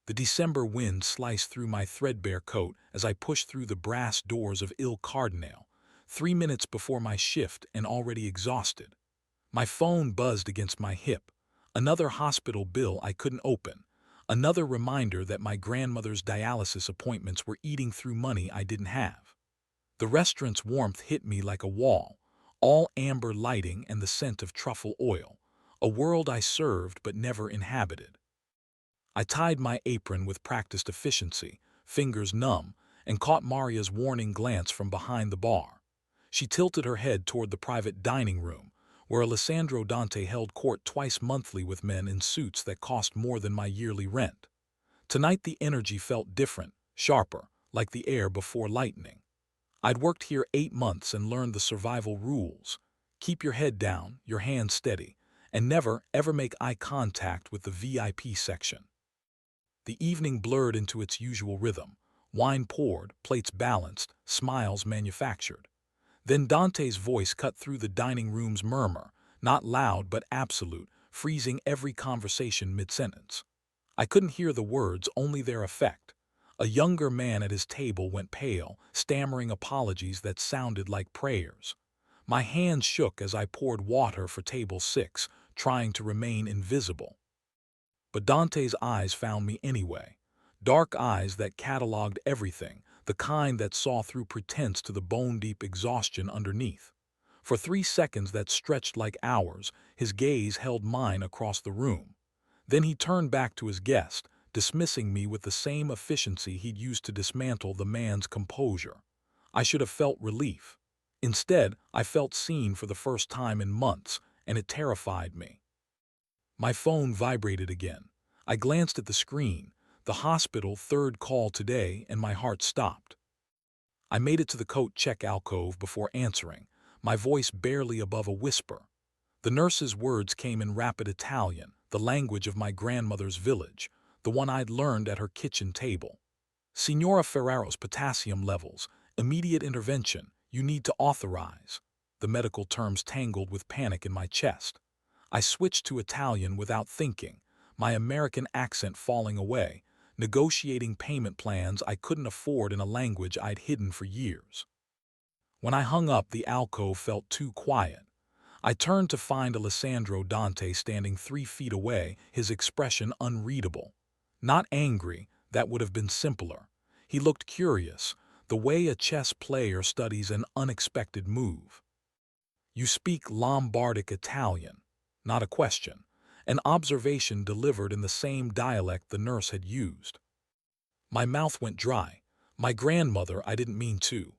The December wind sliced through my threadbare coat as I pushed through the brass doors of Il Cardinale, 3 minutes before my shift and already exhausted. My phone buzzed against my hip. Another hospital bill I couldn't open. Another reminder that my grandmother's dialysis appointments were eating through money I didn't have. The restaurant's warmth hit me like a wall, all amber lighting and the scent of truffle oil, a world I served but never inhabited. I tied my apron with practiced efficiency, fingers numb, and caught Maria's warning glance from behind the bar. She tilted her head toward the private dining room, where Alessandro Dante held court twice monthly with men in suits that cost more than my yearly rent. Tonight the energy felt different, sharper, like the air before lightning. I'd worked here 8 months and learned the survival rules. Keep your head down, your hands steady, and never, ever make eye contact with the VIP section. The evening blurred into its usual rhythm. Wine poured, plates balanced, smiles manufactured. Then Dante's voice cut through the dining room's murmur, not loud but absolute, freezing every conversation mid-sentence. I couldn't hear the words, only their effect. A younger man at his table went pale, stammering apologies that sounded like prayers. My hands shook as I poured water for table 6, trying to remain invisible. But Dante's eyes found me anyway. Dark eyes that cataloged everything, the kind that saw through pretense to the bone-deep exhaustion underneath. For 3 seconds that stretched like hours, his gaze held mine across the room. Then he turned back to his guest, dismissing me with the same efficiency he'd used to dismantle the man's composure. I should have felt relief. Instead, I felt seen for the first time in months, and it terrified me. My phone vibrated again. I glanced at the screen, the hospital third call today, and my heart stopped. I made it to the coat check alcove before answering, my voice barely above a whisper. The nurse's words came in rapid Italian, the language of my grandmother's village, the one I'd learned at her kitchen table. Signora Ferraro's potassium levels, immediate intervention, you need to authorize. The medical terms tangled with panic in my chest. I switched to Italian without thinking, my American accent falling away, negotiating payment plans I couldn't afford in a language I'd hidden for years. When I hung up, the alcove felt too quiet. I turned to find Alessandro Dante standing 3 feet away, his expression unreadable. Not angry, that would have been simpler. He looked curious, the way a chess player studies an unexpected move. You speak Lombardic Italian. Not a question. An observation delivered in the same dialect the nurse had used. My mouth went dry. My grandmother, I didn't mean to.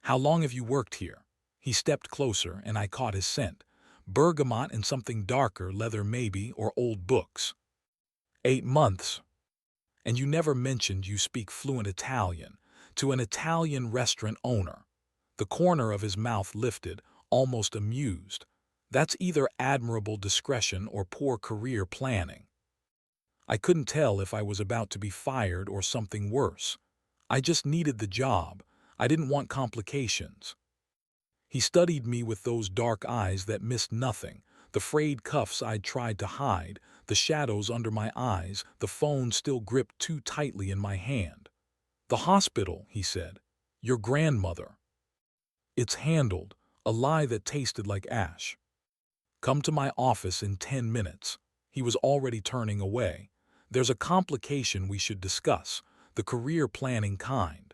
How long have you worked here? He stepped closer and I caught his scent. Bergamot and something darker, leather maybe, or old books. 8 months. And you never mentioned you speak fluent Italian, to an Italian restaurant owner. The corner of his mouth lifted, almost amused. That's either admirable discretion or poor career planning. I couldn't tell if I was about to be fired or something worse. I just needed the job. I didn't want complications. He studied me with those dark eyes that missed nothing, the frayed cuffs I'd tried to hide, the shadows under my eyes, the phone still gripped too tightly in my hand. The hospital, he said. Your grandmother. It's handled, a lie that tasted like ash. Come to my office in 10 minutes. He was already turning away. There's a complication we should discuss, the career planning kind.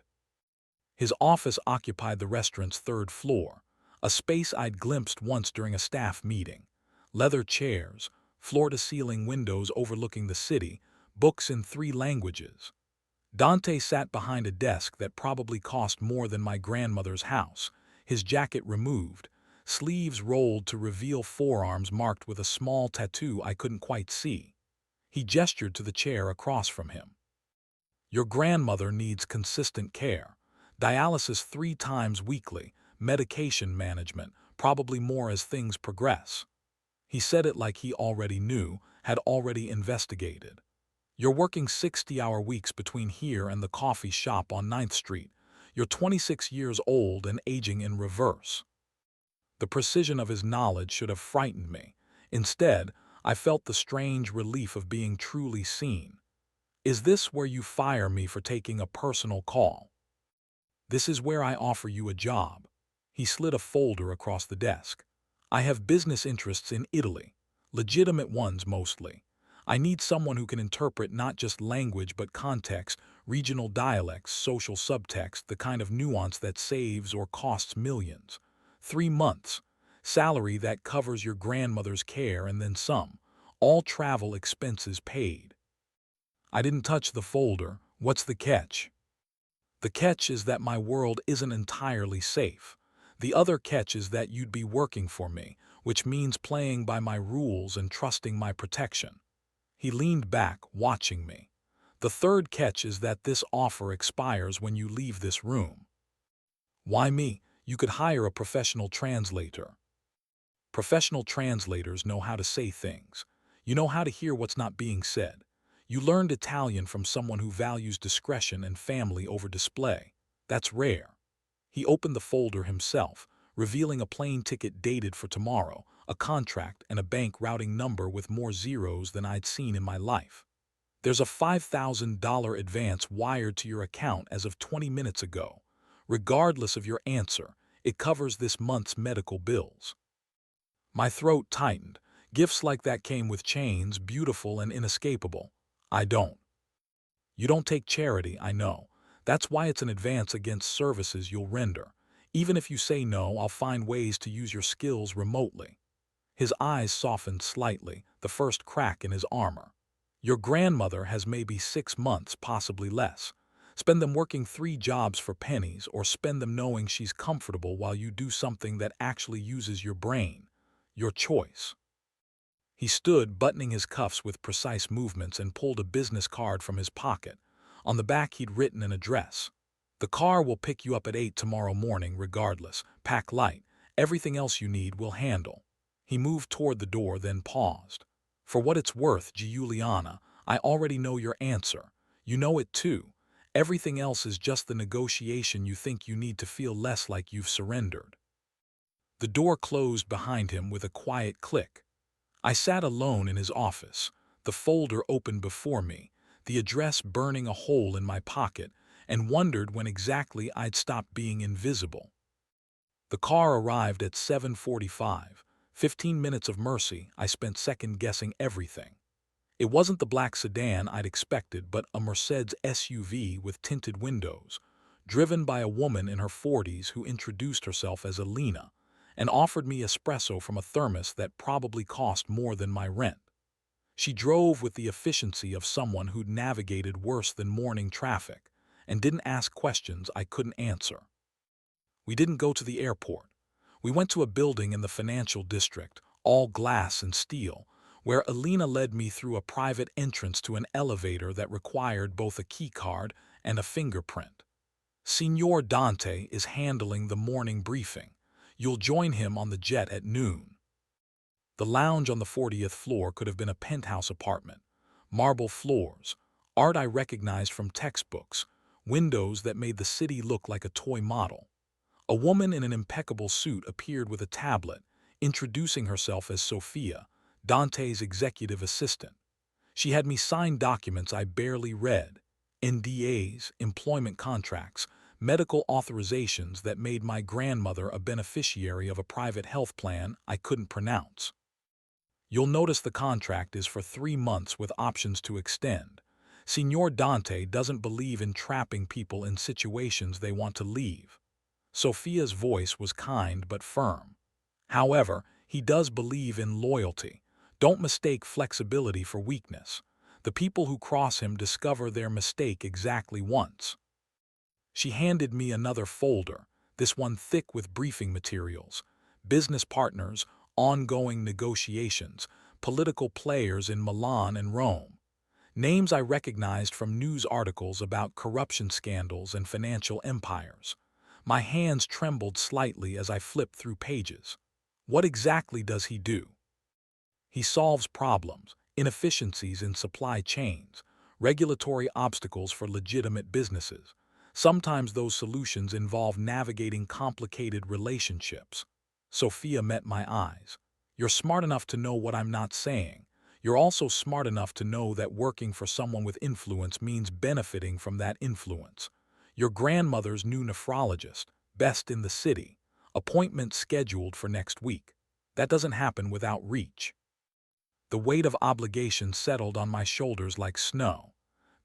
His office occupied the restaurant's 3rd floor, a space I'd glimpsed once during a staff meeting. Leather chairs, floor-to-ceiling windows overlooking the city, books in 3 languages. Dante sat behind a desk that probably cost more than my grandmother's house, his jacket removed, sleeves rolled to reveal forearms marked with a small tattoo I couldn't quite see. He gestured to the chair across from him. Your grandmother needs consistent care. Dialysis 3 times weekly, medication management, probably more as things progress. He said it like he already knew, had already investigated. You're working 60-hour weeks between here and the coffee shop on 9th Street. You're 26 years old and aging in reverse. The precision of his knowledge should have frightened me. Instead, I felt the strange relief of being truly seen. Is this where you fire me for taking a personal call? This is where I offer you a job. He slid a folder across the desk. I have business interests in Italy, legitimate ones mostly. I need someone who can interpret not just language but context, regional dialects, social subtext, the kind of nuance that saves or costs millions. 3 months. Salary that covers your grandmother's care and then some. All travel expenses paid. I didn't touch the folder. What's the catch? The catch is that my world isn't entirely safe. The other catch is that you'd be working for me, which means playing by my rules and trusting my protection. He leaned back, watching me. The third catch is that this offer expires when you leave this room. Why me? You could hire a professional translator. Professional translators know how to say things. You know how to hear what's not being said. You learned Italian from someone who values discretion and family over display. That's rare. He opened the folder himself, revealing a plane ticket dated for tomorrow, a contract, and a bank routing number with more zeros than I'd seen in my life. There's a $5,000 advance wired to your account as of 20 minutes ago. Regardless of your answer, it covers this month's medical bills. My throat tightened. Gifts like that came with chains, beautiful and inescapable. I don't. You don't take charity, I know. That's why it's an advance against services you'll render. Even if you say no, I'll find ways to use your skills remotely. His eyes softened slightly, the first crack in his armor. Your grandmother has maybe 6 months, possibly less. Spend them working 3 jobs for pennies, or spend them knowing she's comfortable while you do something that actually uses your brain. Your choice. He stood, buttoning his cuffs with precise movements, and pulled a business card from his pocket. On the back he'd written an address. The car will pick you up at 8 tomorrow morning regardless. Pack light. Everything else you need we'll handle. He moved toward the door, then paused. For what it's worth, Giuliana, I already know your answer. You know it too. Everything else is just the negotiation you think you need to feel less like you've surrendered. The door closed behind him with a quiet click. I sat alone in his office, the folder open before me, the address burning a hole in my pocket, and wondered when exactly I'd stopped being invisible. The car arrived at 7:45. 15 minutes of mercy. I spent second-guessing everything. It wasn't the black sedan I'd expected, but a Mercedes SUV with tinted windows, driven by a woman in her 40s who introduced herself as Alina, and offered me espresso from a thermos that probably cost more than my rent. She drove with the efficiency of someone who'd navigated worse than morning traffic, and didn't ask questions I couldn't answer. We didn't go to the airport. We went to a building in the financial district, all glass and steel, where Alina led me through a private entrance to an elevator that required both a keycard and a fingerprint. Signor Dante is handling the morning briefing. You'll join him on the jet at noon. The lounge on the 40th floor could have been a penthouse apartment. Marble floors, art I recognized from textbooks, windows that made the city look like a toy model. A woman in an impeccable suit appeared with a tablet, introducing herself as Sophia, Dante's executive assistant. She had me sign documents I barely read, NDAs, employment contracts, medical authorizations that made my grandmother a beneficiary of a private health plan I couldn't pronounce. You'll notice the contract is for 3 months with options to extend. Signor Dante doesn't believe in trapping people in situations they want to leave. Sophia's voice was kind but firm. However, he does believe in loyalty. Don't mistake flexibility for weakness. The people who cross him discover their mistake exactly once. She handed me another folder, this one thick with briefing materials, business partners, ongoing negotiations, political players in Milan and Rome. Names I recognized from news articles about corruption scandals and financial empires. My hands trembled slightly as I flipped through pages. What exactly does he do? He solves problems, inefficiencies in supply chains, regulatory obstacles for legitimate businesses. Sometimes those solutions involve navigating complicated relationships. Sophia met my eyes. You're smart enough to know what I'm not saying. You're also smart enough to know that working for someone with influence means benefiting from that influence. Your grandmother's new nephrologist, best in the city, appointment scheduled for next week. That doesn't happen without reach. The weight of obligation settled on my shoulders like snow.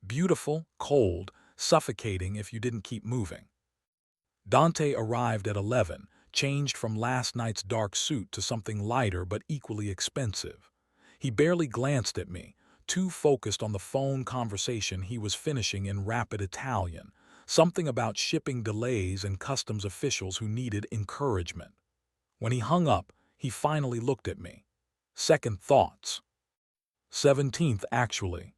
Beautiful, cold, suffocating if you didn't keep moving. Dante arrived at 11, changed from last night's dark suit to something lighter but equally expensive. He barely glanced at me, too focused on the phone conversation he was finishing in rapid Italian, something about shipping delays and customs officials who needed encouragement. When he hung up, he finally looked at me. Second thoughts. 17th, actually.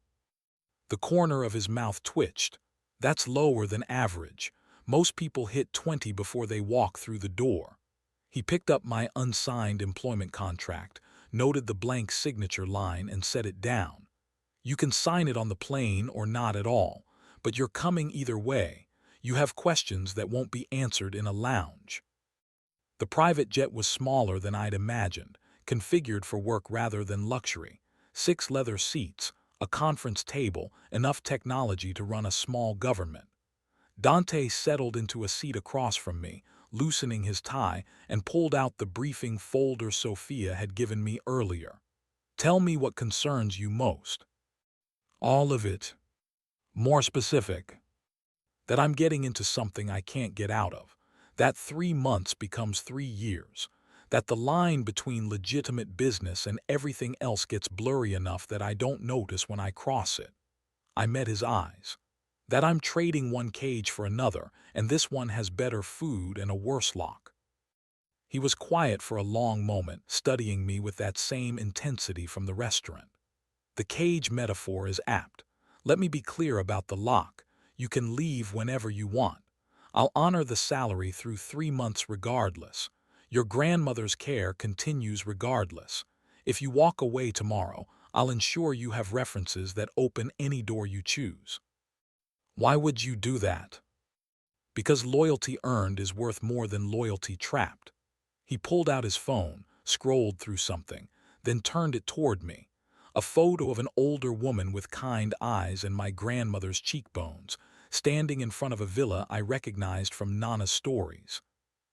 The corner of his mouth twitched. That's lower than average. Most people hit 20 before they walk through the door. He picked up my unsigned employment contract, noted the blank signature line, and set it down. You can sign it on the plane or not at all, but you're coming either way. You have questions that won't be answered in a lounge. The private jet was smaller than I'd imagined, configured for work rather than luxury. 6 leather seats, a conference table, enough technology to run a small government. Dante settled into a seat across from me, loosening his tie, and pulled out the briefing folder Sophia had given me earlier. Tell me what concerns you most. All of it. More specific. That I'm getting into something I can't get out of. That 3 months becomes 3 years. That the line between legitimate business and everything else gets blurry enough that I don't notice when I cross it. I met his eyes. That I'm trading one cage for another, and this one has better food and a worse lock. He was quiet for a long moment, studying me with that same intensity from the restaurant. The cage metaphor is apt. Let me be clear about the lock. You can leave whenever you want. I'll honor the salary through 3 months regardless. Your grandmother's care continues regardless. If you walk away tomorrow, I'll ensure you have references that open any door you choose. Why would you do that? Because loyalty earned is worth more than loyalty trapped. He pulled out his phone, scrolled through something, then turned it toward me. A photo of an older woman with kind eyes and my grandmother's cheekbones, standing in front of a villa I recognized from Nana's stories.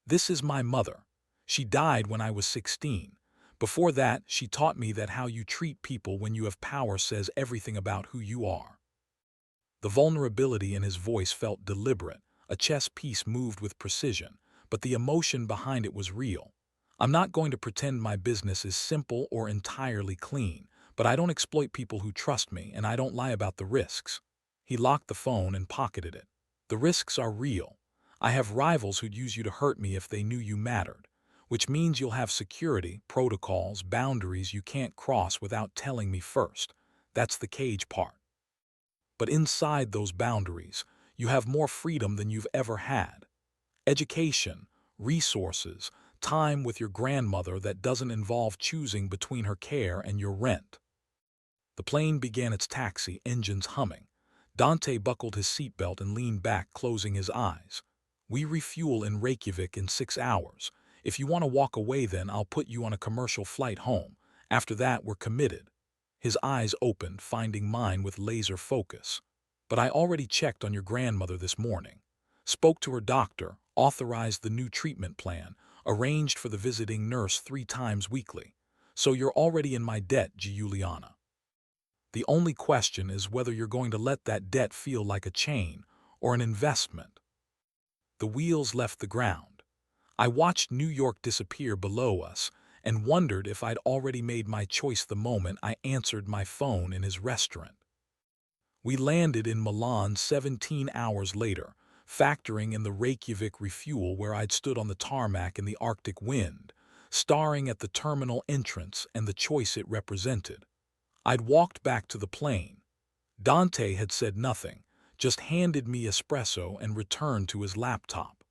This is my mother. She died when I was 16. Before that, she taught me that how you treat people when you have power says everything about who you are. The vulnerability in his voice felt deliberate. A chess piece moved with precision, but the emotion behind it was real. I'm not going to pretend my business is simple or entirely clean, but I don't exploit people who trust me, and I don't lie about the risks. He locked the phone and pocketed it. The risks are real. I have rivals who'd use you to hurt me if they knew you mattered, which means you'll have security, protocols, boundaries you can't cross without telling me first. That's the cage part. But inside those boundaries, you have more freedom than you've ever had. Education, resources, time with your grandmother that doesn't involve choosing between her care and your rent. The plane began its taxi, engines humming. Dante buckled his seatbelt and leaned back, closing his eyes. We refuel in Reykjavik in 6 hours. If you want to walk away then I'll put you on a commercial flight home. After that we're committed. His eyes opened, finding mine with laser focus. But I already checked on your grandmother this morning. Spoke to her doctor, authorized the new treatment plan, arranged for the visiting nurse 3 times weekly. So you're already in my debt, Giuliana. The only question is whether you're going to let that debt feel like a chain or an investment. The wheels left the ground. I watched New York disappear below us and wondered if I'd already made my choice the moment I answered my phone in his restaurant. We landed in Milan 17 hours later, factoring in the Reykjavik refuel where I'd stood on the tarmac in the Arctic wind, staring at the terminal entrance and the choice it represented. I'd walked back to the plane. Dante had said nothing, just handed me espresso and returned to his laptop.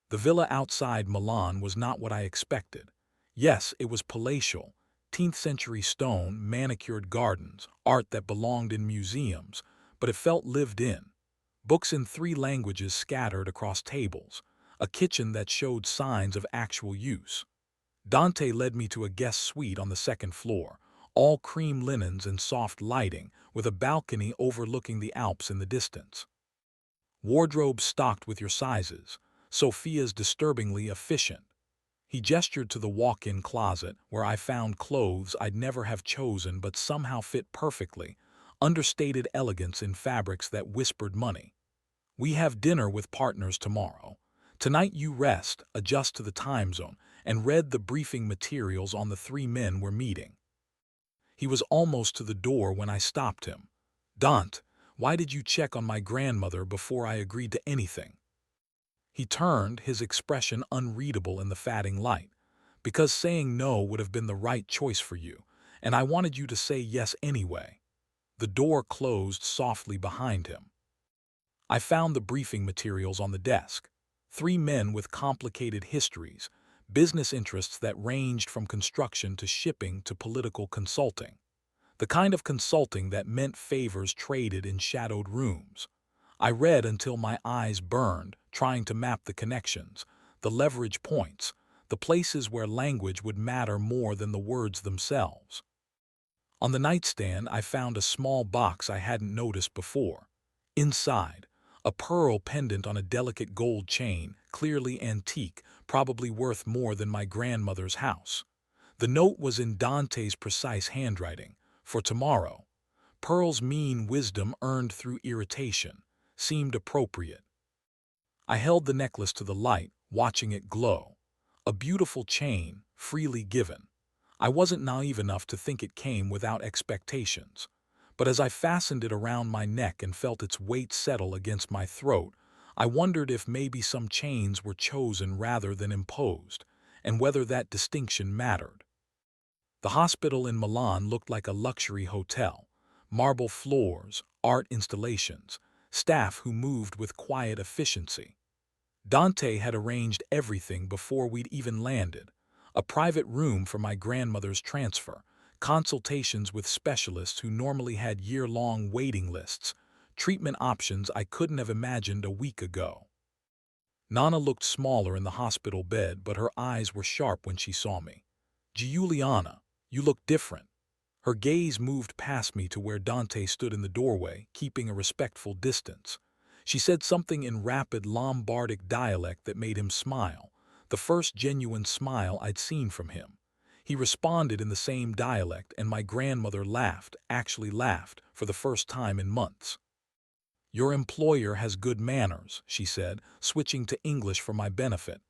The villa outside Milan was not what I expected. Yes, it was palatial, 10th century stone, manicured gardens, art that belonged in museums, but it felt lived in. Books in 3 languages scattered across tables, a kitchen that showed signs of actual use. Dante led me to a guest suite on the 2nd floor, all cream linens and soft lighting, with a balcony overlooking the Alps in the distance. Wardrobes stocked with your sizes. Sophia's disturbingly efficient. He gestured to the walk-in closet, where I found clothes I'd never have chosen but somehow fit perfectly, understated elegance in fabrics that whispered money. We have dinner with partners tomorrow. Tonight you rest, adjust to the time zone, and read the briefing materials on the three men we're meeting. He was almost to the door when I stopped him. Dante, why did you check on my grandmother before I agreed to anything? He turned, his expression unreadable in the fading light. Because saying no would have been the right choice for you, and I wanted you to say yes anyway. The door closed softly behind him. I found the briefing materials on the desk. Three men with complicated histories, business interests that ranged from construction to shipping to political consulting. The kind of consulting that meant favors traded in shadowed rooms. I read until my eyes burned, trying to map the connections, the leverage points, the places where language would matter more than the words themselves. On the nightstand, I found a small box I hadn't noticed before. Inside, a pearl pendant on a delicate gold chain, clearly antique, probably worth more than my grandmother's house. The note was in Dante's precise handwriting. For tomorrow. Pearl's mean wisdom earned through irritation seemed appropriate. I held the necklace to the light, watching it glow. A beautiful chain, freely given. I wasn't naive enough to think it came without expectations. But as I fastened it around my neck and felt its weight settle against my throat, I wondered if maybe some chains were chosen rather than imposed, and whether that distinction mattered. The hospital in Milan looked like a luxury hotel. Marble floors, art installations, staff who moved with quiet efficiency. Dante had arranged everything before we'd even landed. A private room for my grandmother's transfer, consultations with specialists who normally had year-long waiting lists, treatment options I couldn't have imagined a week ago. Nana looked smaller in the hospital bed, but her eyes were sharp when she saw me. Giuliana, you look different. Her gaze moved past me to where Dante stood in the doorway, keeping a respectful distance. She said something in rapid Lombardic dialect that made him smile, the first genuine smile I'd seen from him. He responded in the same dialect, and my grandmother laughed, actually laughed, for the first time in months. Your employer has good manners, she said, switching to English for my benefit.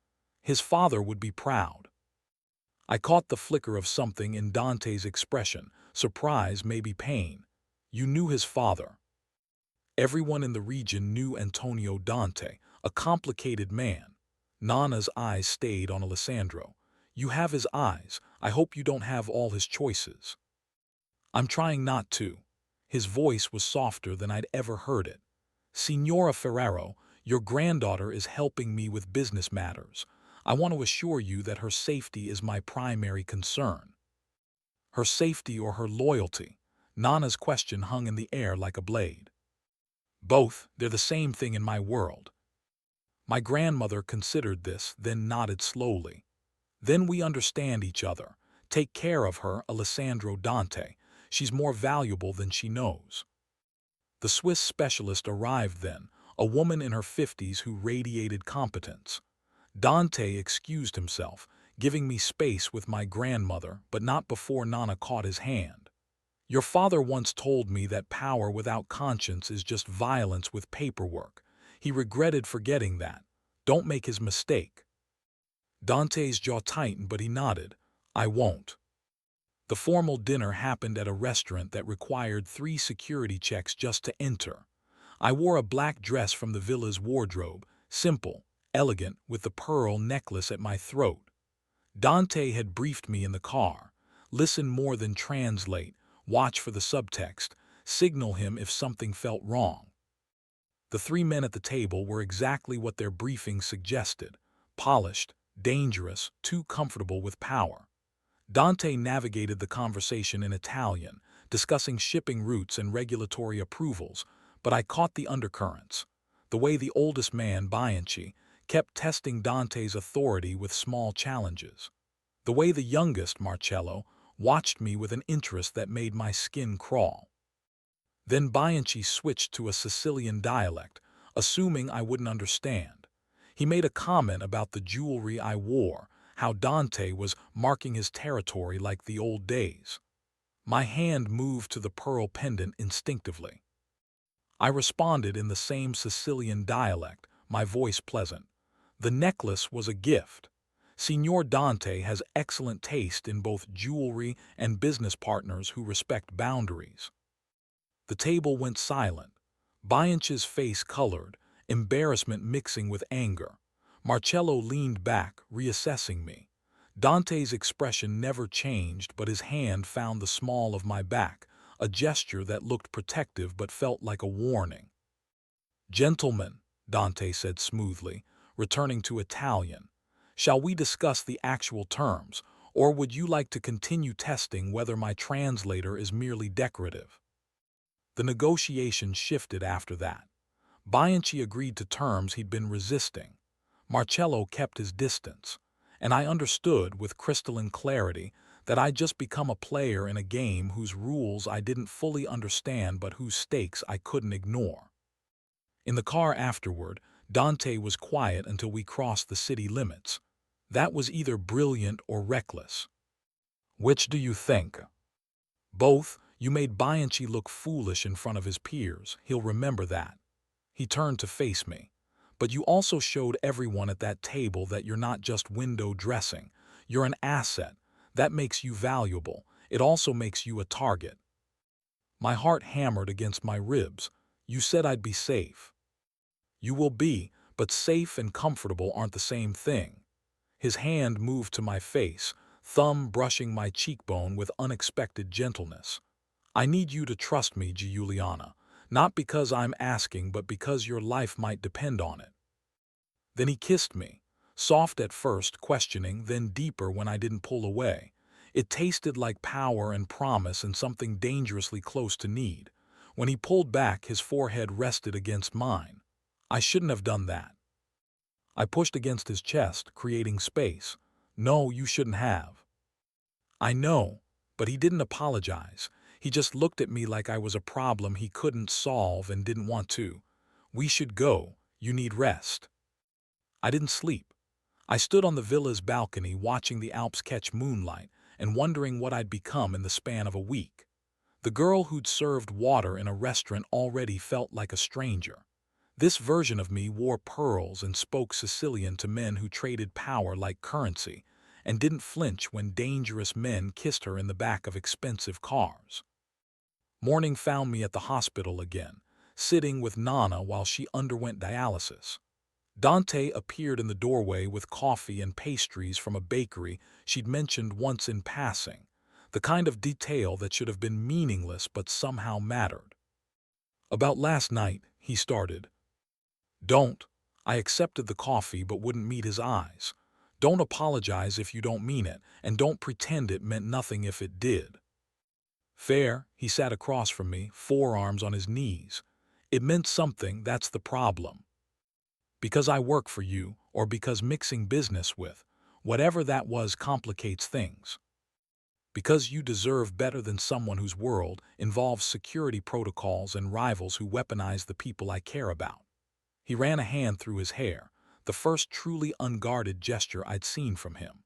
His father would be proud. I caught the flicker of something in Dante's expression, surprise, maybe pain. You knew his father. Everyone in the region knew Antonio Dante, a complicated man. Nana's eyes stayed on Alessandro. You have his eyes. I hope you don't have all his choices. I'm trying not to. His voice was softer than I'd ever heard it. Signora Ferraro, your granddaughter is helping me with business matters. I want to assure you that her safety is my primary concern. Her safety or her loyalty? Nana's question hung in the air like a blade. Both, they're the same thing in my world. My grandmother considered this, then nodded slowly. Then we understand each other. Take care of her, Alessandro Dante. She's more valuable than she knows. The Swiss specialist arrived then, a woman in her 50s who radiated competence. Dante excused himself, giving me space with my grandmother, but not before Nana caught his hand. Your father once told me that power without conscience is just violence with paperwork. He regretted forgetting that. Don't make his mistake. Dante's jaw tightened, but he nodded. I won't. The formal dinner happened at a restaurant that required 3 security checks just to enter. I wore a black dress from the villa's wardrobe, simple, elegant, with the pearl necklace at my throat. Dante had briefed me in the car. Listen more than translate, watch for the subtext, signal him if something felt wrong. The 3 men at the table were exactly what their briefing suggested. Polished, dangerous, too comfortable with power. Dante navigated the conversation in Italian, discussing shipping routes and regulatory approvals, but I caught the undercurrents. The way the oldest man, Bianchi, kept testing Dante's authority with small challenges. The way the youngest, Marcello, watched me with an interest that made my skin crawl. Then Bianchi switched to a Sicilian dialect, assuming I wouldn't understand. He made a comment about the jewelry I wore, how Dante was marking his territory like the old days. My hand moved to the pearl pendant instinctively. I responded in the same Sicilian dialect, my voice pleasant. The necklace was a gift. Signor Dante has excellent taste in both jewelry and business partners who respect boundaries. The table went silent. Bianchi's face colored, embarrassment mixing with anger. Marcello leaned back, reassessing me. Dante's expression never changed, but his hand found the small of my back, a gesture that looked protective but felt like a warning. "Gentlemen," Dante said smoothly, returning to Italian, "shall we discuss the actual terms, or would you like to continue testing whether my translator is merely decorative?" The negotiation shifted after that. Bianchi agreed to terms he'd been resisting. Marcello kept his distance, and I understood with crystalline clarity that I'd just become a player in a game whose rules I didn't fully understand but whose stakes I couldn't ignore. In the car afterward, Dante was quiet until we crossed the city limits. That was either brilliant or reckless. "Which do you think?" "Both. You made Bianchi look foolish in front of his peers. He'll remember that." He turned to face me. "But you also showed everyone at that table that you're not just window dressing. You're an asset. That makes you valuable. It also makes you a target." My heart hammered against my ribs. "You said I'd be safe." "You will be, but safe and comfortable aren't the same thing." His hand moved to my face, thumb brushing my cheekbone with unexpected gentleness. "I need you to trust me, Giuliana, not because I'm asking but because your life might depend on it." Then he kissed me, soft at first, questioning, then deeper when I didn't pull away. It tasted like power and promise and something dangerously close to need. When he pulled back, his forehead rested against mine. "I shouldn't have done that." I pushed against his chest, creating space. "No, you shouldn't have." "I know," but he didn't apologize. He just looked at me like I was a problem he couldn't solve and didn't want to. "We should go. You need rest." I didn't sleep. I stood on the villa's balcony watching the Alps catch moonlight and wondering what I'd become in the span of a week. The girl who'd served water in a restaurant already felt like a stranger. This version of me wore pearls and spoke Sicilian to men who traded power like currency and didn't flinch when dangerous men kissed her in the back of expensive cars. Morning found me at the hospital again, sitting with Nana while she underwent dialysis. Dante appeared in the doorway with coffee and pastries from a bakery she'd mentioned once in passing, the kind of detail that should have been meaningless but somehow mattered. "About last night," he started. "Don't." I accepted the coffee but wouldn't meet his eyes. "Don't apologize if you don't mean it, and don't pretend it meant nothing if it did." "Fair." He sat across from me, forearms on his knees. "It meant something, that's the problem. Because I work for you, or because mixing business with, whatever that was, complicates things. Because you deserve better than someone whose world involves security protocols and rivals who weaponize the people I care about." He ran a hand through his hair, the first truly unguarded gesture I'd seen from him.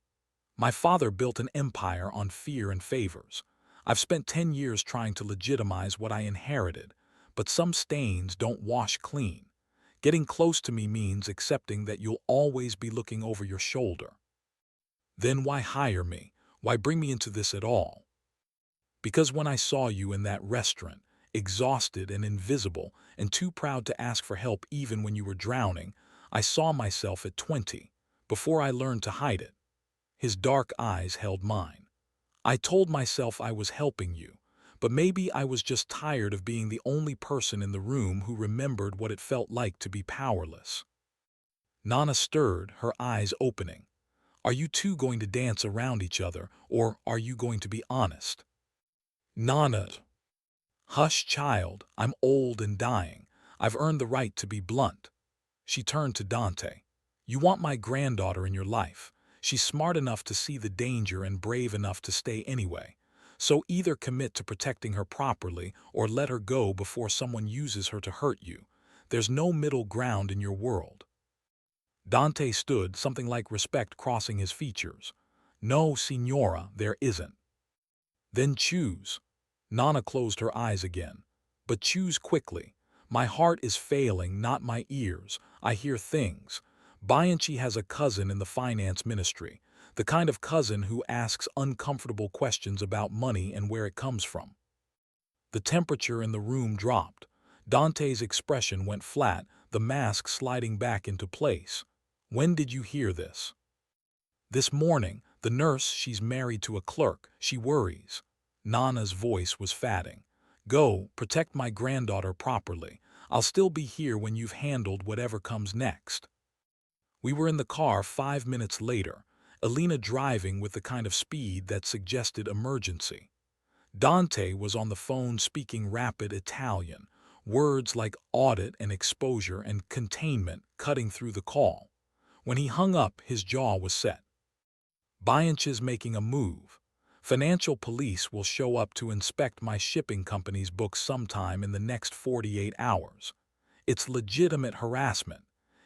"My father built an empire on fear and favors. I've spent 10 years trying to legitimize what I inherited, but some stains don't wash clean. Getting close to me means accepting that you'll always be looking over your shoulder." "Then why hire me? Why bring me into this at all?" "Because when I saw you in that restaurant, exhausted and invisible and too proud to ask for help even when you were drowning, I saw myself at 20, before I learned to hide it." His dark eyes held mine. "I told myself I was helping you, but maybe I was just tired of being the only person in the room who remembered what it felt like to be powerless." Nana stirred, her eyes opening. "Are you two going to dance around each other, or are you going to be honest?" Nana. "Hush, child, I'm old and dying. I've earned the right to be blunt." She turned to Dante. "You want my granddaughter in your life. She's smart enough to see the danger and brave enough to stay anyway. So either commit to protecting her properly or let her go before someone uses her to hurt you. There's no middle ground in your world. Dante stood, something like respect crossing his features. No, signora, there isn't. Then choose. Nana closed her eyes again. But choose quickly. My heart is failing, not my ears. I hear things. Bianchi has a cousin in the finance ministry, the kind of cousin who asks uncomfortable questions about money and where it comes from. The temperature in the room dropped. Dante's expression went flat, the mask sliding back into place. When did you hear this? This morning. The nurse, she's married to a clerk. She worries. Nana's voice was fatting. Go, protect my granddaughter properly. I'll still be here when you've handled whatever comes next. We were in the car 5 minutes later, Elena driving with the kind of speed that suggested emergency. Dante was on the phone speaking rapid Italian, words like audit and exposure and containment cutting through the call. When he hung up, his jaw was set. Bianchi's making a move. Financial police will show up to inspect my shipping company's books sometime in the next 48 hours. It's legitimate harassment.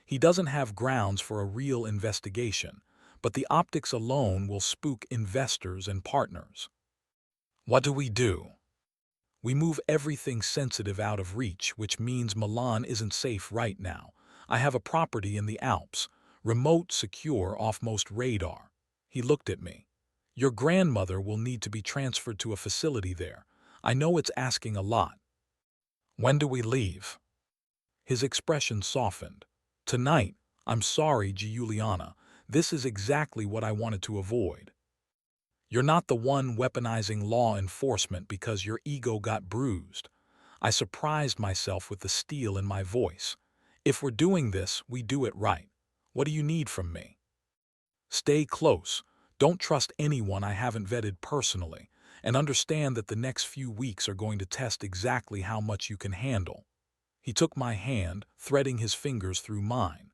He doesn't have grounds for a real investigation, but the optics alone will spook investors and partners. What do? We move everything sensitive out of reach, which means Milan isn't safe right now. I have a property in the Alps, remote, secure, off most radar. He looked at me. Your grandmother will need to be transferred to a facility there. I know it's asking a lot. When do we leave? His expression softened. Tonight. I'm sorry, Giuliana. This is exactly what I wanted to avoid. You're not the one weaponizing law enforcement because your ego got bruised. I surprised myself with the steel in my voice. If we're doing this, we do it right. What do you need from me? Stay close. Don't trust anyone I haven't vetted personally, and understand that the next few weeks are going to test exactly how much you can handle. He took my hand, threading his fingers through mine.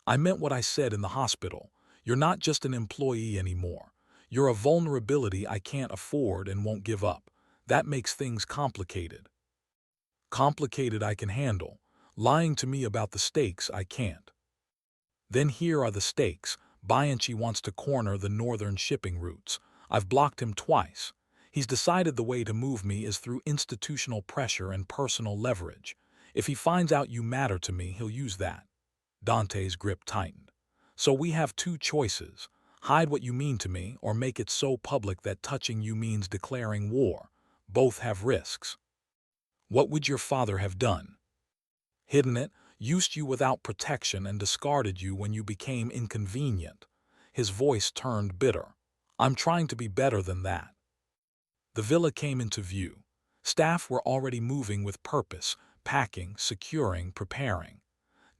I meant what I said in the hospital. You're not just an employee anymore. You're a vulnerability I can't afford and won't give up. That makes things complicated. Complicated I can handle. Lying to me about the stakes I can't. Then here are the stakes. Bianchi wants to corner the northern shipping routes. I've blocked him twice. He's decided the way to move me is through institutional pressure and personal leverage. If he finds out you matter to me, he'll use that. Dante's grip tightened. So we have two choices. Hide what you mean to me, or make it so public that touching you means declaring war. Both have risks. What would your father have done? Hidden it, used you without protection, and discarded you when you became inconvenient. His voice turned bitter. I'm trying to be better than that. The villa came into view. Staff were already moving with purpose, packing, securing, preparing.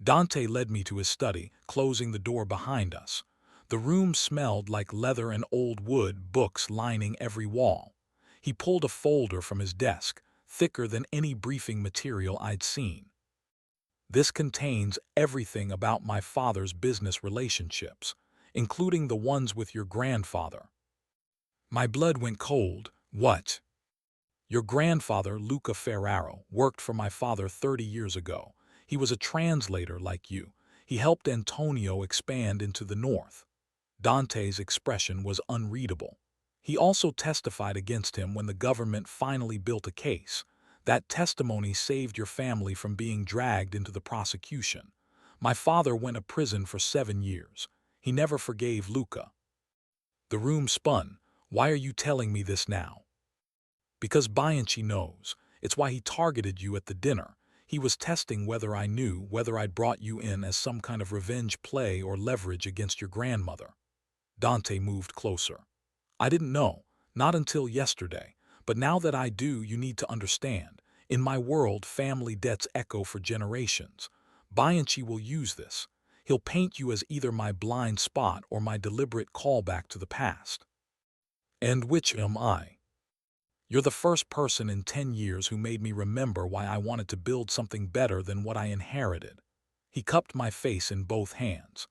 Dante led me to his study, closing the door behind us. The room smelled like leather and old wood, books lining every wall. He pulled a folder from his desk, thicker than any briefing material I'd seen. This contains everything about my father's business relationships, including the ones with your grandfather. My blood went cold. What? Your grandfather, Luca Ferraro, worked for my father 30 years ago. He was a translator like you. He helped Antonio expand into the north. Dante's expression was unreadable. He also testified against him when the government finally built a case. That testimony saved your family from being dragged into the prosecution. My father went to prison for 7 years. He never forgave Luca. The room spun. Why are you telling me this now? Because Bianchi knows. It's why he targeted you at the dinner. He was testing whether I knew, whether I'd brought you in as some kind of revenge play or leverage against your grandmother. Dante moved closer. I didn't know, not until yesterday, but now that I do, you need to understand. In my world, family debts echo for generations. Bianchi will use this. He'll paint you as either my blind spot or my deliberate callback to the past. And which am I? You're the first person in 10 years who made me remember why I wanted to build something better than what I inherited. He cupped my face in both hands.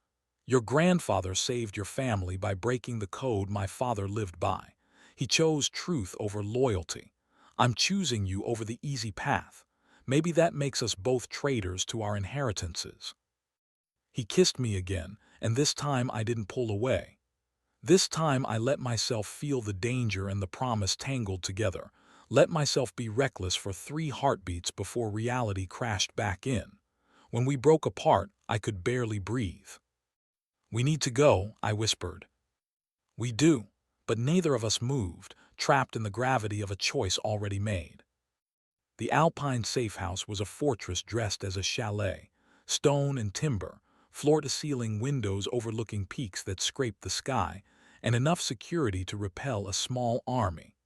Your grandfather saved your family by breaking the code my father lived by. He chose truth over loyalty. I'm choosing you over the easy path. Maybe that makes us both traitors to our inheritances. He kissed me again, and this time I didn't pull away. This time I let myself feel the danger and the promise tangled together, let myself be reckless for 3 heartbeats before reality crashed back in. When we broke apart, I could barely breathe. "We need to go," I whispered. "We do," but neither of us moved, trapped in the gravity of a choice already made. The Alpine safe house was a fortress dressed as a chalet, stone and timber, floor-to-ceiling windows overlooking peaks that scraped the sky, and enough security to repel a small army.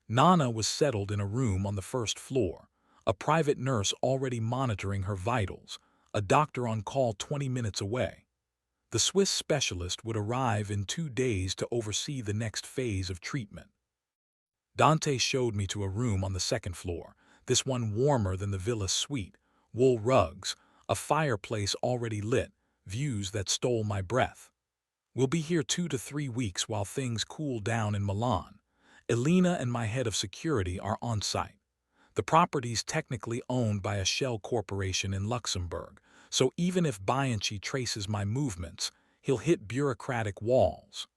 Nana was settled in a room on the first floor, a private nurse already monitoring her vitals, a doctor on call 20 minutes away. The Swiss specialist would arrive in 2 days to oversee the next phase of treatment. Dante showed me to a room on the second floor, this one warmer than the villa suite, wool rugs, a fireplace already lit, views that stole my breath. "We'll be here 2 to 3 weeks while things cool down in Milan. Elena and my head of security are on site. The property's technically owned by a shell corporation in Luxembourg, so even if Bianchi traces my movements, he'll hit bureaucratic walls."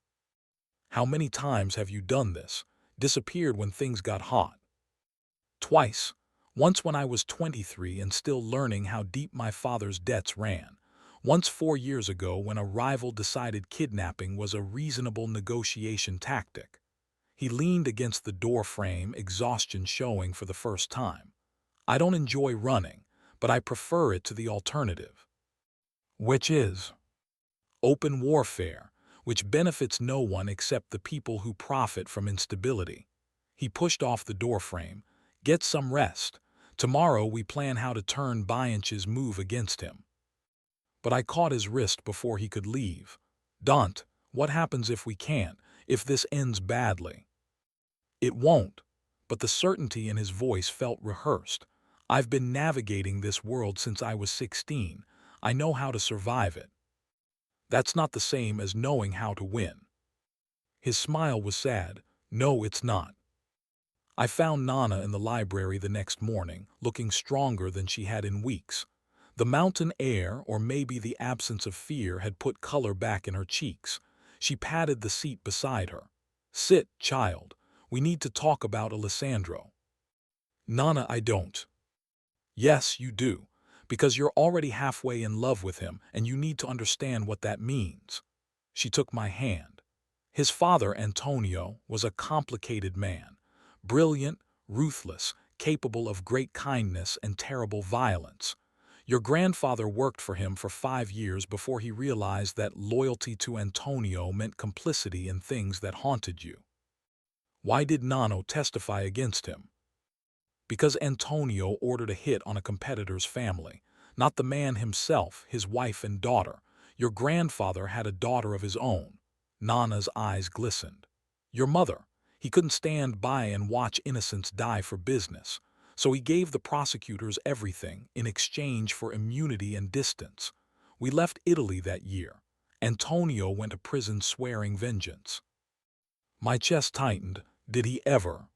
"How many times have you done this? Disappeared when things got hot?" "Twice. Once when I was 23 and still learning how deep my father's debts ran. Once 4 years ago when a rival decided kidnapping was a reasonable negotiation tactic." He leaned against the door frame, exhaustion showing for the first time. "I don't enjoy running, but I prefer it to the alternative." "Which is?" "Open warfare, which benefits no one except the people who profit from instability." He pushed off the doorframe. "Get some rest. Tomorrow we plan how to turn Bianchi's move against him." But I caught his wrist before he could leave. "Dante, what happens if we can't, if this ends badly?" "It won't." But the certainty in his voice felt rehearsed. "I've been navigating this world since I was 16. I know how to survive it." "That's not the same as knowing how to win." His smile was sad. "No, it's not." I found Nana in the library the next morning, looking stronger than she had in weeks. The mountain air, or maybe the absence of fear, had put color back in her cheeks. She patted the seat beside her. "Sit, child. We need to talk about Alessandro." "Nana, I don't." "Yes, you do. Because you're already halfway in love with him, and you need to understand what that means." She took my hand. "His father, Antonio, was a complicated man. Brilliant, ruthless, capable of great kindness and terrible violence. Your grandfather worked for him for 5 years before he realized that loyalty to Antonio meant complicity in things that haunted you." "Why did Nano testify against him?" "Because Antonio ordered a hit on a competitor's family. Not the man himself, his wife and daughter. Your grandfather had a daughter of his own." Nana's eyes glistened. "Your mother. He couldn't stand by and watch innocents die for business. So he gave the prosecutors everything in exchange for immunity and distance. We left Italy that year. Antonio went to prison swearing vengeance." My chest tightened. "Did he ever?"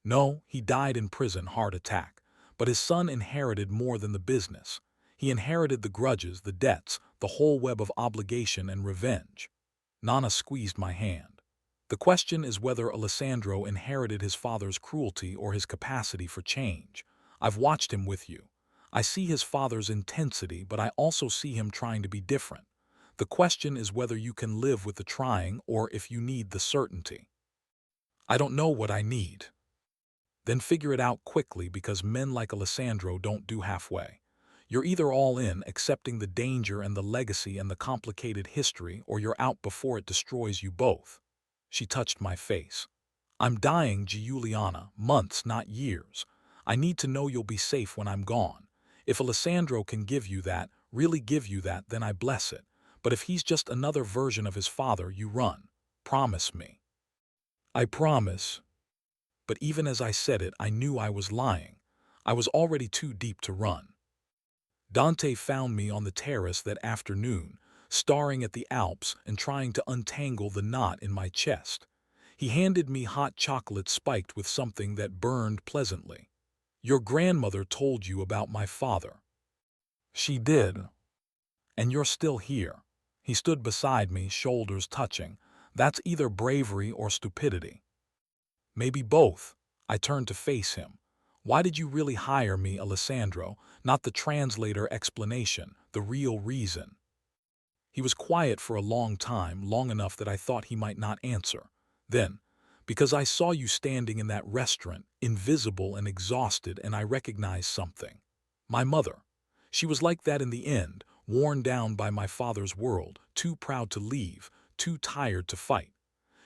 "No, he died in prison, heart attack. But his son inherited more than the business. He inherited the grudges, the debts, the whole web of obligation and revenge." Nana squeezed my hand. "The question is whether Alessandro inherited his father's cruelty or his capacity for change. I've watched him with you. I see his father's intensity, but I also see him trying to be different. The question is whether you can live with the trying or if you need the certainty." "I don't know what I need." "Then figure it out quickly, because men like Alessandro don't do halfway. You're either all in, accepting the danger and the legacy and the complicated history, or you're out before it destroys you both." She touched my face. "I'm dying, Giuliana, months, not years. I need to know you'll be safe when I'm gone. If Alessandro can give you that, really give you that, then I bless it. But if he's just another version of his father, you run. Promise me." "I promise." But even as I said it, I knew I was lying. I was already too deep to run. Dante found me on the terrace that afternoon, staring at the Alps and trying to untangle the knot in my chest. He handed me hot chocolate spiked with something that burned pleasantly. Your grandmother told you about my father. She did. And you're still here. He stood beside me, shoulders touching. That's either bravery or stupidity. Maybe both. I turned to face him. Why did you really hire me, Alessandro? Not the translator explanation, the real reason. He was quiet for a long time, long enough that I thought he might not answer. Then, because I saw you standing in that restaurant, invisible and exhausted, and I recognized something. My mother. She was like that in the end, worn down by my father's world, too proud to leave, too tired to fight.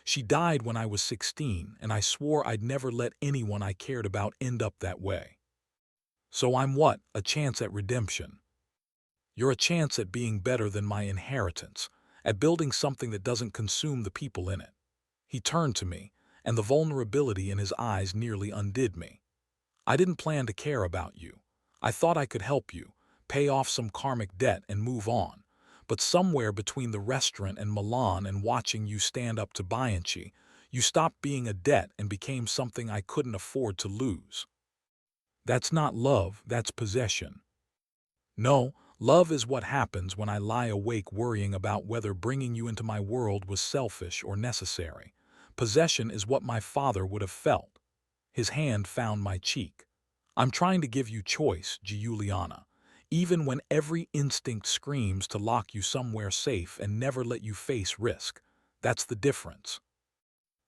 She died when I was 16, and I swore I'd never let anyone I cared about end up that way. So I'm what? A chance at redemption. You're a chance at being better than my inheritance, at building something that doesn't consume the people in it. He turned to me, and the vulnerability in his eyes nearly undid me. I didn't plan to care about you. I thought I could help you, pay off some karmic debt and move on. But somewhere between the restaurant and Milan and watching you stand up to Bianchi, you stopped being a debt and became something I couldn't afford to lose. That's not love, that's possession. No, love is what happens when I lie awake worrying about whether bringing you into my world was selfish or necessary. Possession is what my father would have felt. His hand found my cheek. I'm trying to give you choice, Giuliana, even when every instinct screams to lock you somewhere safe and never let you face risk. That's the difference.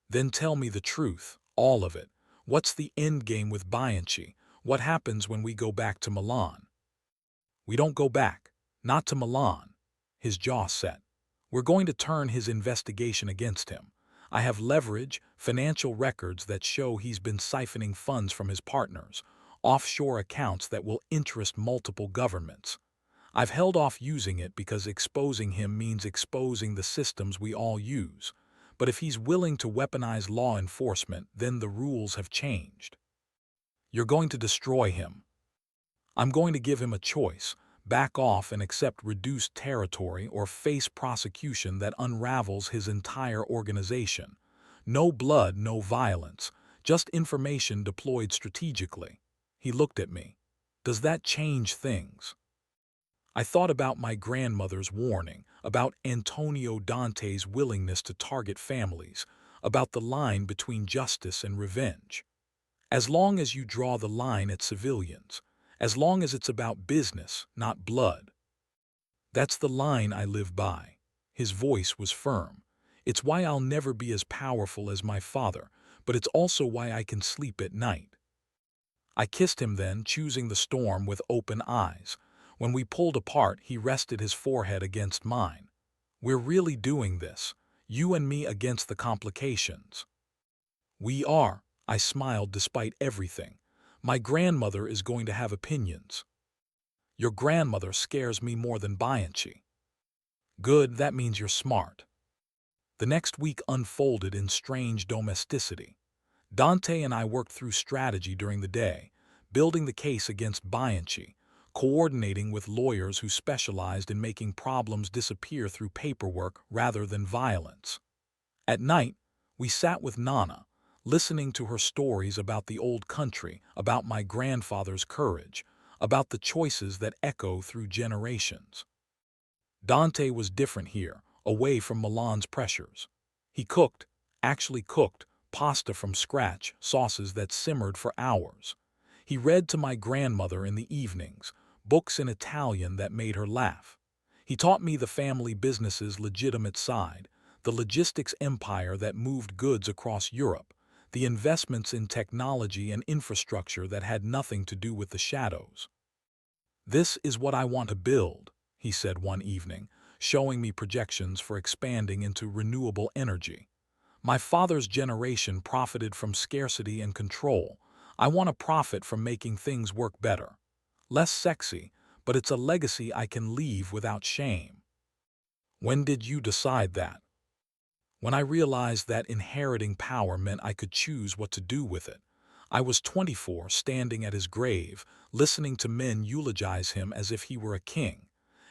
Then tell me the truth, all of it. What's the end game with Bianchi? What happens when we go back to Milan? We don't go back. Not to Milan. His jaw set. We're going to turn his investigation against him. I have leverage, financial records that show he's been siphoning funds from his partners, offshore accounts that will interest multiple governments. I've held off using it because exposing him means exposing the systems we all use. But if he's willing to weaponize law enforcement, then the rules have changed. You're going to destroy him. I'm going to give him a choice: back off and accept reduced territory or face prosecution that unravels his entire organization. No blood, no violence, just information deployed strategically. He looked at me. Does that change things? I thought about my grandmother's warning, about Antonio Dante's willingness to target families, about the line between justice and revenge. As long as you draw the line at civilians, as long as it's about business, not blood. That's the line I live by. His voice was firm. It's why I'll never be as powerful as my father, but it's also why I can sleep at night. I kissed him then, choosing the storm with open eyes. When we pulled apart, he rested his forehead against mine. We're really doing this, you and me against the complications. We are, I smiled despite everything. My grandmother is going to have opinions. Your grandmother scares me more than Bianchi. Good, that means you're smart. The next week unfolded in strange domesticity. Dante and I worked through strategy during the day, building the case against Bianchi, coordinating with lawyers who specialized in making problems disappear through paperwork rather than violence. At night, we sat with Nana, listening to her stories about the old country, about my grandfather's courage, about the choices that echo through generations. Dante was different here, away from Milan's pressures. He cooked, actually cooked, pasta from scratch, sauces that simmered for hours. He read to my grandmother in the evenings, books in Italian that made her laugh. He taught me the family business's legitimate side, the logistics empire that moved goods across Europe, the investments in technology and infrastructure that had nothing to do with the shadows. This is what I want to build, he said one evening, showing me projections for expanding into renewable energy. My father's generation profited from scarcity and control. I want to profit from making things work better. Less sexy, but it's a legacy I can leave without shame. When did you decide that? When I realized that inheriting power meant I could choose what to do with it. I was 24, standing at his grave, listening to men eulogize him as if he were a king.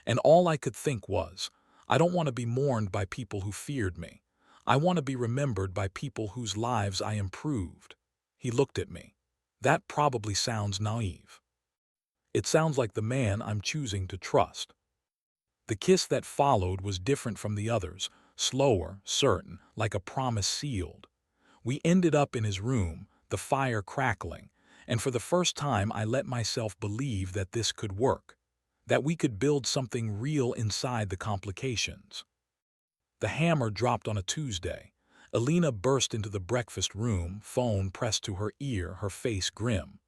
And all I could think was, I don't want to be mourned by people who feared me. I want to be remembered by people whose lives I improved. He looked at me. That probably sounds naive. It sounds like the man I'm choosing to trust. The kiss that followed was different from the others, slower, certain, like a promise sealed. We ended up in his room, the fire crackling, and for the first time I let myself believe that this could work, that we could build something real inside the complications. The hammer dropped on a Tuesday. Alina burst into the breakfast room, phone pressed to her ear, her face grim.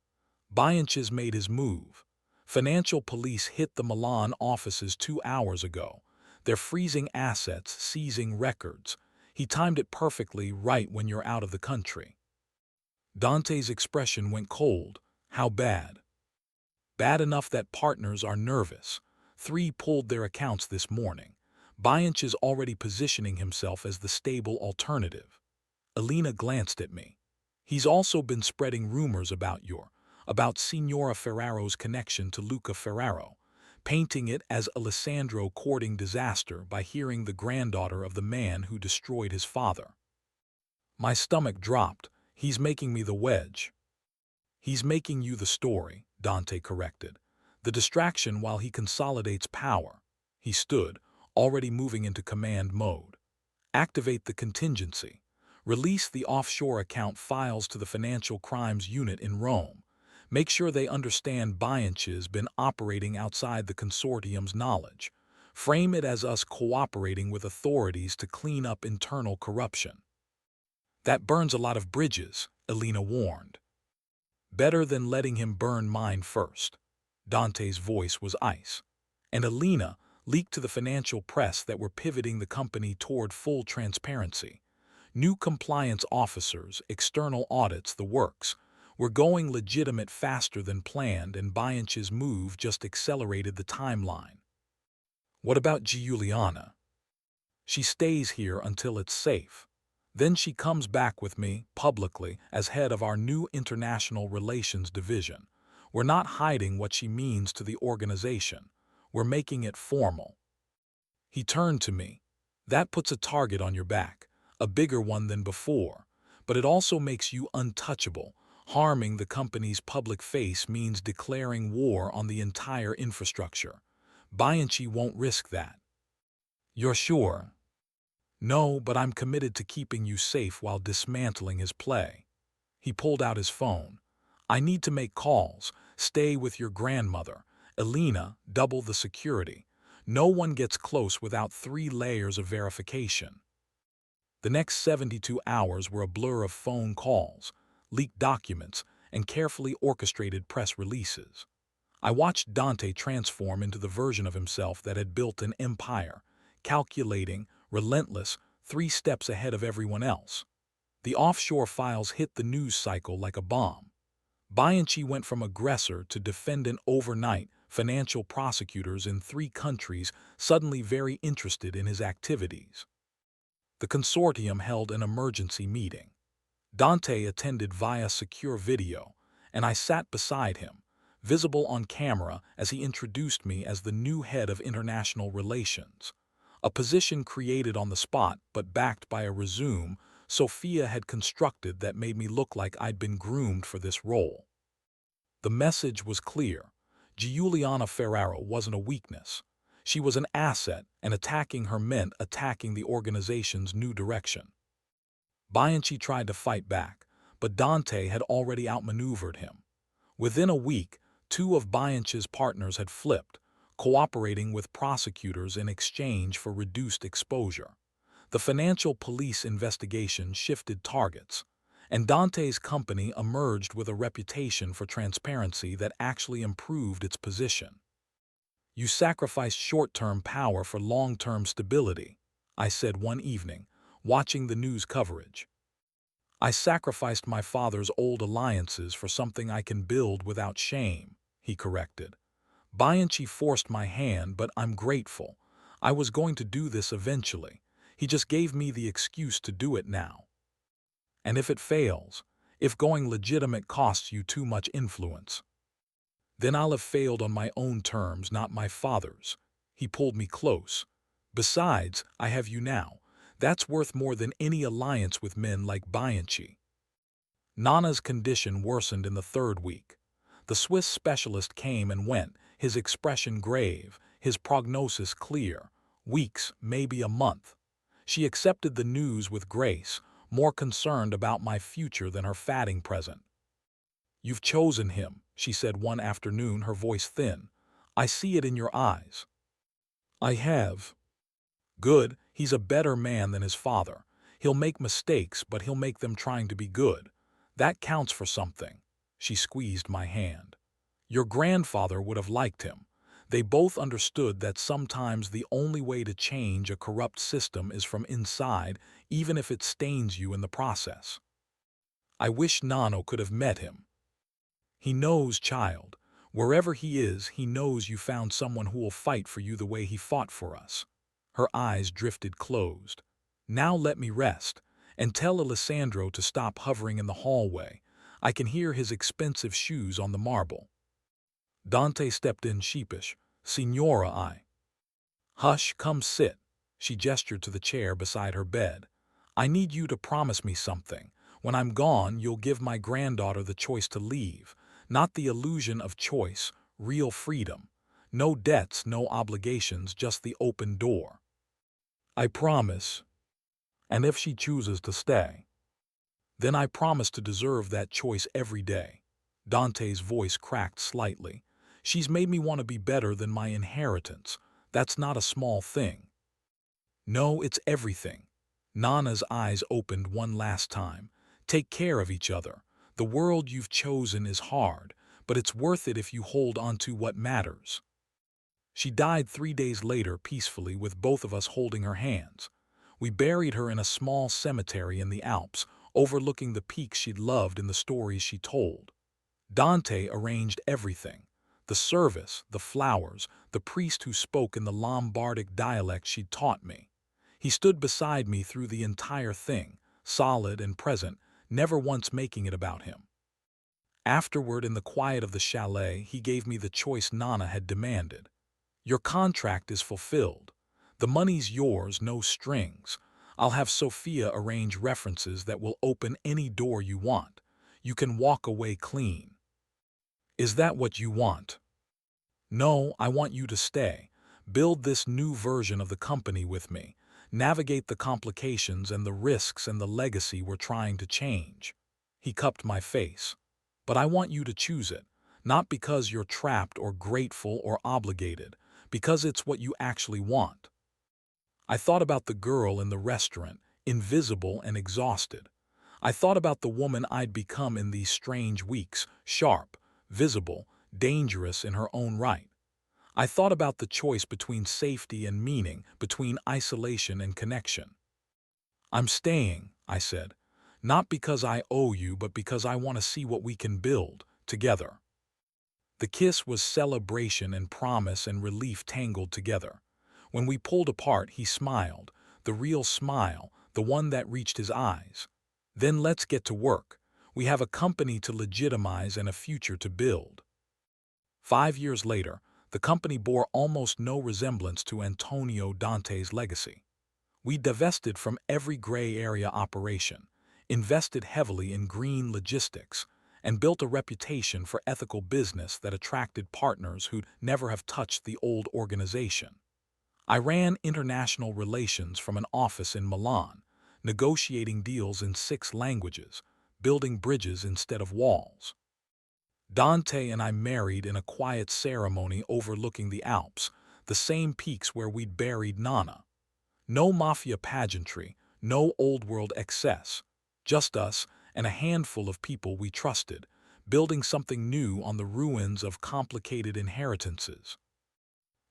Bianches made his move. Financial police hit the Milan offices 2 hours ago. They're freezing assets, seizing records. He timed it perfectly right when you're out of the country. Dante's expression went cold. How bad? Bad enough that partners are nervous. 3 pulled their accounts this morning. Bianch is already positioning himself as the stable alternative. Alina glanced at me. He's also been spreading rumors about Signora Ferraro's connection to Luca Ferraro, painting it as Alessandro courting disaster by hearing the granddaughter of the man who destroyed his father. My stomach dropped. He's making me the wedge. He's making you the story, Dante corrected. The distraction while he consolidates power. He stood, already moving into command mode. Activate the contingency. Release the offshore account files to the Financial Crimes Unit in Rome. Make sure they understand Bianch's been operating outside the consortium's knowledge. Frame it as us cooperating with authorities to clean up internal corruption. That burns a lot of bridges, Alina warned. Better than letting him burn mine first. Dante's voice was ice. And Alina leaked to the financial press that we're pivoting the company toward full transparency. New compliance officers, external audits, the works. We're going legitimate faster than planned, and Bianch's move just accelerated the timeline. What about Giuliana? She stays here until it's safe. Then she comes back with me, publicly, as head of our new international relations division. We're not hiding what she means to the organization. We're making it formal. He turned to me. That puts a target on your back, a bigger one than before, but it also makes you untouchable. Harming the company's public face means declaring war on the entire infrastructure. Bianchi won't risk that. You're sure? No, but I'm committed to keeping you safe while dismantling his play. He pulled out his phone. I need to make calls. Stay with your grandmother. Alina, double the security. No one gets close without 3 layers of verification. The next 72 hours were a blur of phone calls, leaked documents, and carefully orchestrated press releases. I watched Dante transform into the version of himself that had built an empire, calculating, relentless, 3 steps ahead of everyone else. The offshore files hit the news cycle like a bomb. Bianchi went from aggressor to defendant overnight. Financial prosecutors in 3 countries suddenly very interested in his activities. The consortium held an emergency meeting. Dante attended via secure video, and I sat beside him, visible on camera as he introduced me as the new head of international relations. A position created on the spot but backed by a resume Sophia had constructed that made me look like I'd been groomed for this role. The message was clear. Giuliana Ferraro wasn't a weakness. She was an asset, and attacking her meant attacking the organization's new direction. Bianchi tried to fight back, but Dante had already outmaneuvered him. Within a week, 2 of Bianchi's partners had flipped, cooperating with prosecutors in exchange for reduced exposure. The financial police investigation shifted targets, and Dante's company emerged with a reputation for transparency that actually improved its position. You sacrificed short-term power for long-term stability, I said one evening, watching the news coverage. I sacrificed my father's old alliances for something I can build without shame, he corrected. Bianchi forced my hand, but I'm grateful. I was going to do this eventually. He just gave me the excuse to do it now. And if it fails, if going legitimate costs you too much influence, then I'll have failed on my own terms, not my father's. He pulled me close. Besides, I have you now. That's worth more than any alliance with men like Bianchi. Nana's condition worsened in the third week. The Swiss specialist came and went, his expression grave, his prognosis clear. Weeks, maybe a month. She accepted the news with grace, more concerned about my future than her fatting present. "You've chosen him," she said one afternoon, her voice thin. "I see it in your eyes." "I have." "Good. He's a better man than his father. He'll make mistakes, but he'll make them trying to be good. That counts for something." She squeezed my hand. "Your grandfather would have liked him. They both understood that sometimes the only way to change a corrupt system is from inside, even if it stains you in the process." I wish Nano could have met him. "He knows, child. Wherever he is, he knows you found someone who will fight for you the way he fought for us." Her eyes drifted closed. "Now let me rest, and tell Alessandro to stop hovering in the hallway. I can hear his expensive shoes on the marble." Dante stepped in sheepish. "Signora, I—" "Hush, come sit." She gestured to the chair beside her bed. "I need you to promise me something. When I'm gone, you'll give my granddaughter the choice to leave. Not the illusion of choice, real freedom. No debts, no obligations, just the open door." "I promise." "And if she chooses to stay?" "Then I promise to deserve that choice every day." Dante's voice cracked slightly. "She's made me want to be better than my inheritance. That's not a small thing." "No, it's everything." Nana's eyes opened one last time. "Take care of each other. The world you've chosen is hard, but it's worth it if you hold on to what matters." She died 3 days later peacefully, with both of us holding her hands. We buried her in a small cemetery in the Alps, overlooking the peaks she'd loved and the stories she told. Dante arranged everything: the service, the flowers, the priest who spoke in the Lombardic dialect she'd taught me. He stood beside me through the entire thing, solid and present, never once making it about him. Afterward, in the quiet of the chalet, he gave me the choice Nana had demanded. "Your contract is fulfilled. The money's yours, no strings. I'll have Sophia arrange references that will open any door you want. You can walk away clean." "Is that what you want?" "No, I want you to stay. Build this new version of the company with me. Navigate the complications and the risks and the legacy we're trying to change." He cupped my face. "But I want you to choose it, not because you're trapped or grateful or obligated, because it's what you actually want." I thought about the girl in the restaurant, invisible and exhausted. I thought about the woman I'd become in these strange weeks, sharp, visible, dangerous in her own right. I thought about the choice between safety and meaning, between isolation and connection. "I'm staying," I said, "not because I owe you, but because I want to see what we can build, together." The kiss was celebration and promise and relief tangled together. When we pulled apart, he smiled, the real smile, the one that reached his eyes. "Then let's get to work. We have a company to legitimize and a future to build." 5 years later, the company bore almost no resemblance to Antonio Dante's legacy. We divested from every gray area operation, invested heavily in green logistics, and built a reputation for ethical business that attracted partners who'd never have touched the old organization. I ran international relations from an office in Milan, negotiating deals in 6 languages, building bridges instead of walls. Dante and I married in a quiet ceremony overlooking the Alps, the same peaks where we'd buried Nana. No Mafia pageantry, no old-world excess. Just us and a handful of people we trusted, building something new on the ruins of complicated inheritances.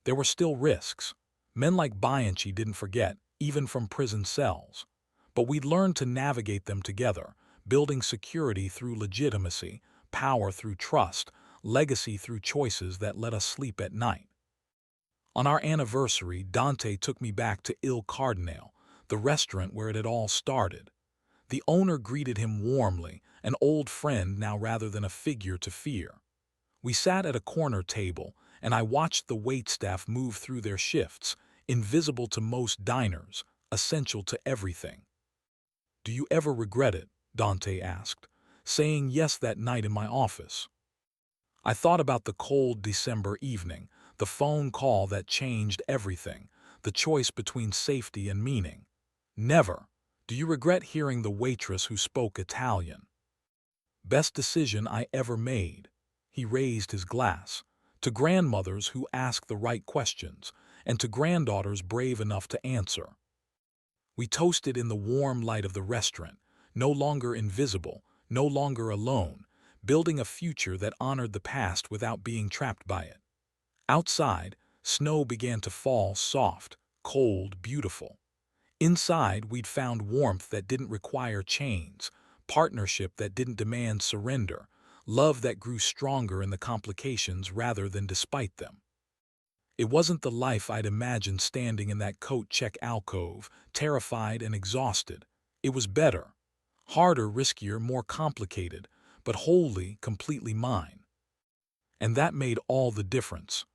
There were still risks. Men like Bianchi didn't forget, even from prison cells. But we'd learned to navigate them together, building security through legitimacy, power through trust, legacy through choices that let us sleep at night. On our anniversary, Dante took me back to Il Cardinale, the restaurant where it had all started. The owner greeted him warmly, an old friend now rather than a figure to fear. We sat at a corner table, and I watched the waitstaff move through their shifts, invisible to most diners, essential to everything. Do you ever regret it? Dante asked, saying yes that night in my office. I thought about the cold December evening, the phone call that changed everything, the choice between safety and meaning. Never. Do you regret hearing the waitress who spoke Italian? Best decision I ever made. He raised his glass. To grandmothers who ask the right questions, and to granddaughters brave enough to answer. We toasted in the warm light of the restaurant, no longer invisible, no longer alone, building a future that honored the past without being trapped by it. Outside, snow began to fall, soft, cold, beautiful. Inside, we'd found warmth that didn't require chains, partnership that didn't demand surrender, love that grew stronger in the complications rather than despite them. It wasn't the life I'd imagined standing in that coat-check alcove, terrified and exhausted. It was better. Harder, riskier, more complicated, but wholly, completely mine. And that made all the difference.